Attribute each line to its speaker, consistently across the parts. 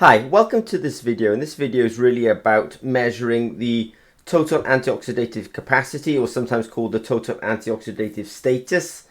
Speaker 1: Hi, welcome to this video, and this video is really about measuring the total antioxidative capacity, or sometimes called the total antioxidative status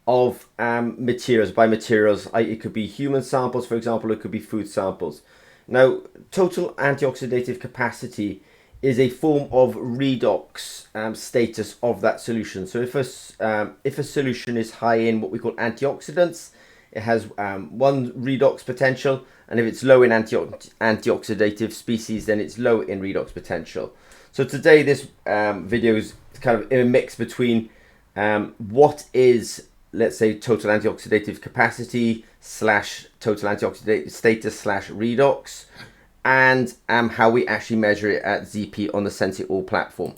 Speaker 1: of materials. By materials, it could be human samples, for example, it could be food samples. Now, total antioxidative capacity is a form of redox status of that solution. So if a solution is high in what we call antioxidants, it has one redox potential, and if it's low in antioxidative species, then it's low in redox potential. So today this video is kind of in a mix between what is, let's say, total antioxidative capacity slash total antioxidative status slash redox, and how we actually measure it at ZP on the SenseItAll platform.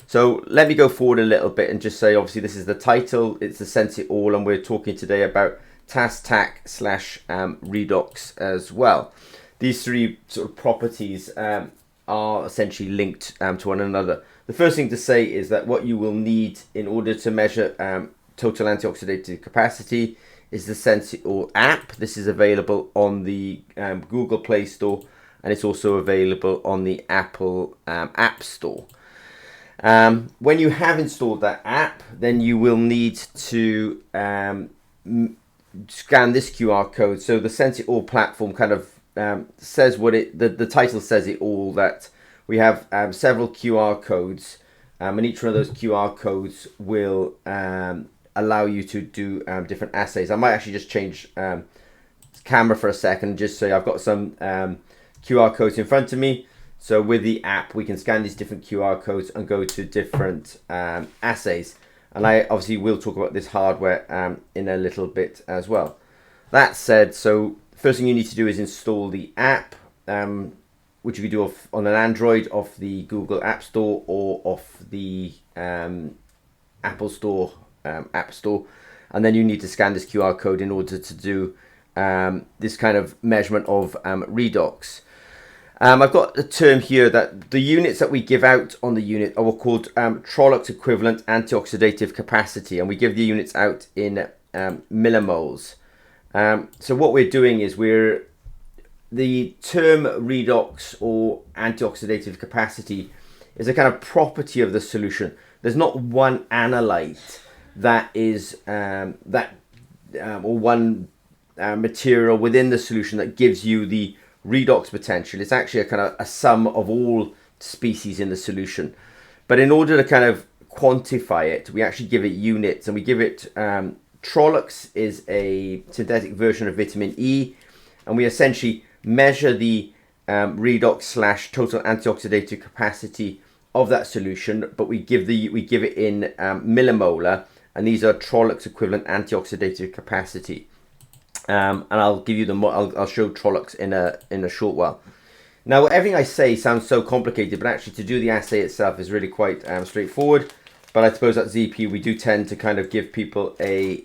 Speaker 1: So let me go forward a little bit and just say, obviously this is the title, it's the SenseItAll, and we're talking today about TAS, TAC slash Redox as well. These three sort of properties are essentially linked to one another. The first thing to say is that what you will need in order to measure total antioxidative capacity is the SenseItAll app. This is available on the Google Play Store, and it's also available on the Apple App Store. When you have installed that app, then you will need to scan this QR code. So the SenseItAll platform kind of says what the title says it all, that we have several QR codes, and each one of those QR codes will allow you to do different assays. I might actually just change camera for a second, just so I've got some QR codes in front of me. So with the app, we can scan these different QR codes and go to different assays. And I obviously will talk about this hardware in a little bit as well. That said, so first thing you need to do is install the app, which you can do on an Android off the Google App Store or off the Apple Store, App Store. And then you need to scan this QR code in order to do this kind of measurement of redox. I've got a term here that the units that we give out on the unit are called Redox equivalent antioxidative capacity, and we give the units out in millimoles. So what we're doing is the term redox or antioxidative capacity is a kind of property of the solution. There's not one analyte that is or one material within the solution that gives you the redox potential. It's actually a kind of a sum of all species in the solution. But in order to kind of quantify it, we actually give it units, and we give it Redox is a synthetic version of vitamin E, and we essentially measure the redox slash total antioxidative capacity of that solution, but we give it in millimolar, and these are Redox equivalent antioxidative capacity. And I'll give you I'll show Redox in a short while. Now, everything I say sounds so complicated, but actually to do the assay itself is really quite straightforward. But I suppose at ZP we do tend to kind of give people a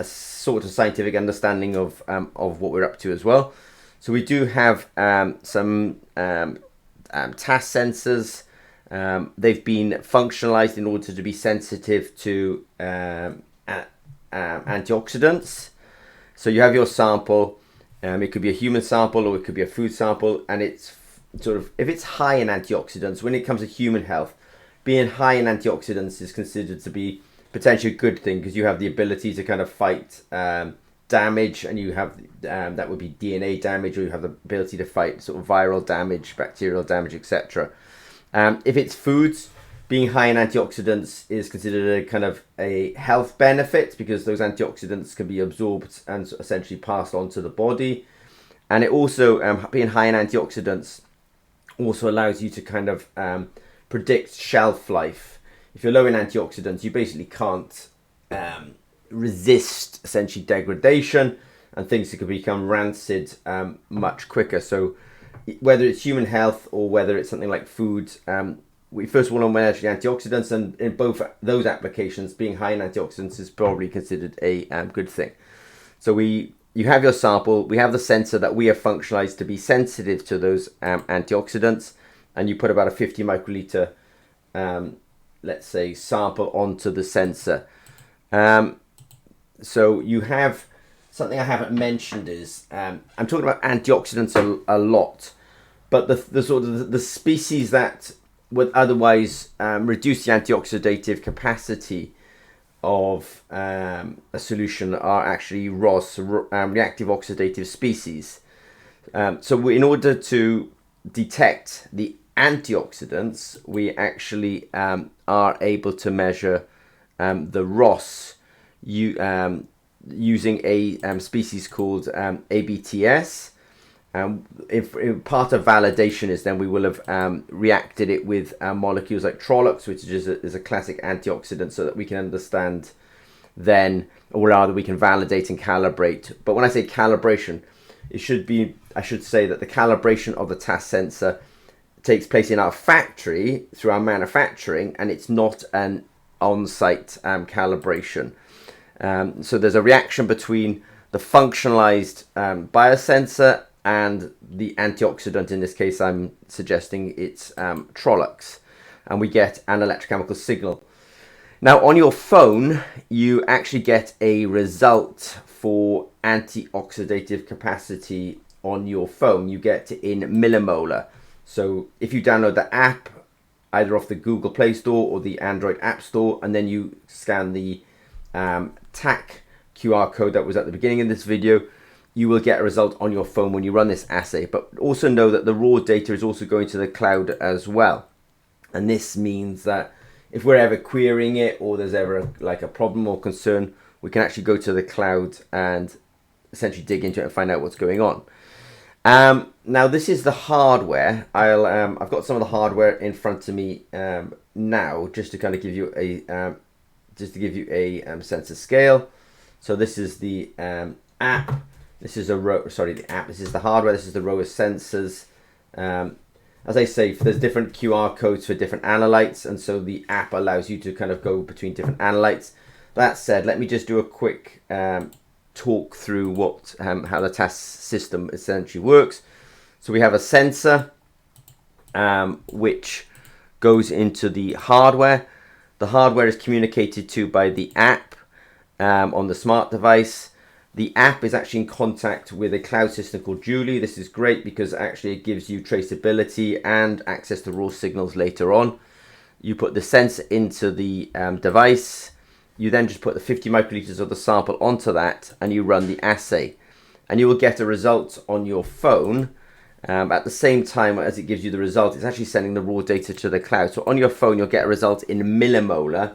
Speaker 1: sort of scientific understanding of what we're up to as well. So we do have some TAS sensors. They've been functionalized in order to be sensitive to antioxidants. So you have your sample, it could be a human sample or it could be a food sample, and it's sort of, if it's high in antioxidants, when it comes to human health, being high in antioxidants is considered to be potentially a good thing, because you have the ability to kind of fight damage, and you have, that would be DNA damage, or you have the ability to fight sort of viral damage, bacterial damage, etc. If it's foods, being high in antioxidants is considered a kind of a health benefit, because those antioxidants can be absorbed and essentially passed on to the body. And it also, being high in antioxidants also allows you to kind of predict shelf life. If you're low in antioxidants, you basically can't resist essentially degradation, and things could become rancid much quicker. So whether it's human health or whether it's something like food, we first want to measure the antioxidants, and in both those applications, being high in antioxidants is probably considered a good thing. So you have your sample, we have the sensor that we have functionalized to be sensitive to those antioxidants, and you put about a 50 microliter, let's say, sample onto the sensor. So you have something I haven't mentioned is I'm talking about antioxidants a lot, but the sort of the species that would otherwise reduce the antioxidative capacity of a solution are actually ROS, reactive oxidative species. So in order to detect the antioxidants, we actually are able to measure the ROS using a species called ABTS. If part of validation is then we will have reacted it with molecules like Trollocs, which is a classic antioxidant, so that we can understand then, or rather we can validate and calibrate. But when I say calibration, I should say that the calibration of the TAS sensor takes place in our factory through our manufacturing, and it's not an on-site calibration. So there's a reaction between the functionalized biosensor and the antioxidant. In this case, I'm suggesting it's Trollocs, and we get an electrochemical signal. Now on your phone, you actually get a result for antioxidative capacity on your phone. You get it in millimolar. So if you download the app, either off the Google Play Store or the Android App Store, and then you scan the TAC QR code that was at the beginning of this video, you will get a result on your phone when you run this assay. But also know that the raw data is also going to the cloud as well. And this means that if we're ever querying it, or there's ever like a problem or concern, we can actually go to the cloud and essentially dig into it and find out what's going on. Now this is the hardware. I've got some of the hardware in front of me now, just to kind of give you a sense of scale. So this is the app. This is the app. This is the hardware. This is the row of sensors. As I say, there's different QR codes for different analytes, and so the app allows you to kind of go between different analytes. That said, let me just do a quick talk through what how the TAS system essentially works. So we have a sensor which goes into the hardware. The hardware is communicated to by the app on the smart device. The app is actually in contact with a cloud system called Julie. This is great because actually it gives you traceability and access to raw signals later on. You put the sensor into the device. You then just put the 50 microliters of the sample onto that, and you run the assay. And you will get a result on your phone. At the same time as it gives you the result, it's actually sending the raw data to the cloud. So on your phone, you'll get a result in millimolar.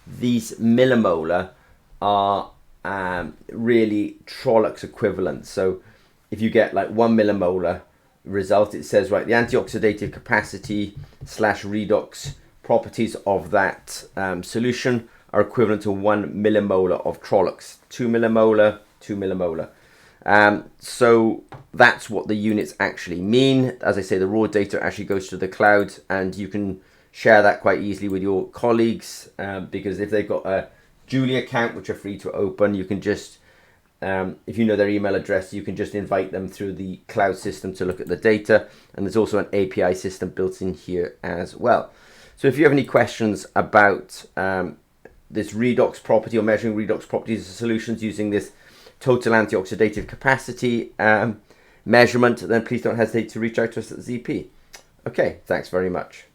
Speaker 1: These millimolar are really Trollocs equivalent. So if you get like 1 millimolar result, it says, right, the antioxidative capacity / redox properties of that solution are equivalent to 1 millimolar of Trollocs. 2 millimolar, 2 millimolar. So that's what the units actually mean. As I say, the raw data actually goes to the cloud, and you can share that quite easily with your colleagues, because if they've got a Julie account, which are free to open, you can just, if you know their email address, you can just invite them through the cloud system to look at the data. And there's also an API system built in here as well. So if you have any questions about this redox property or measuring redox properties of solutions using this total antioxidative capacity measurement, then please don't hesitate to reach out to us at ZP. Okay, thanks very much.